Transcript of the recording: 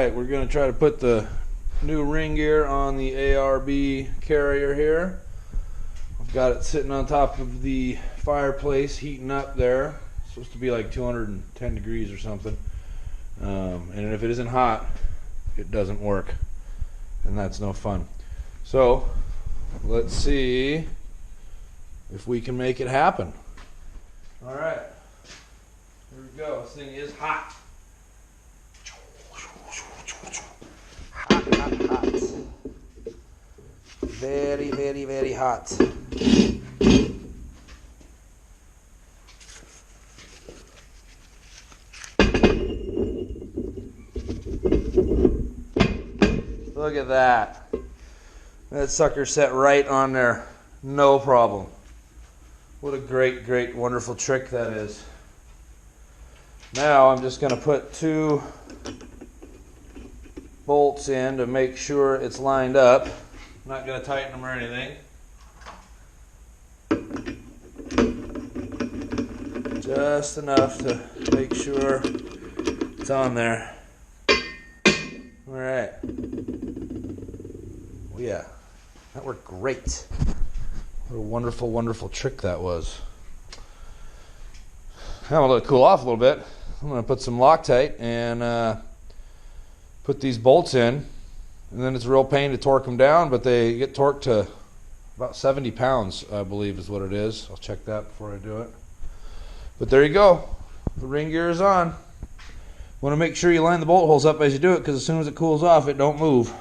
Alright, we're going to try to put the new ring gear on the ARB carrier here. I've got it sitting on top of the fireplace heating up there. It's supposed to be like 210 degrees or something. And if it isn't hot, it doesn't work. And that's no fun. So, let's see if we can make it happen. Alright, here we go. This thing is hot. Hot. Very, very, very hot. Look at that. That sucker set right on there. No problem. What a great, great, wonderful trick that is. Now I'm just going to put 2 bolts in to make sure it's lined up. I'm not going to tighten them or anything. Just enough to make sure it's on there. Alright. Oh yeah, that worked great. What a wonderful, wonderful trick that was. Now I'm going to let it cool off a little bit. I'm going to put some Loctite and put these bolts in, and then it's a real pain to torque them down, but they get torqued to about 70 pounds, I believe is what it is. I'll check that before I do it. But there you go. The ring gear is on. Want to make sure you line the bolt holes up as you do it, because as soon as it cools off, it don't move.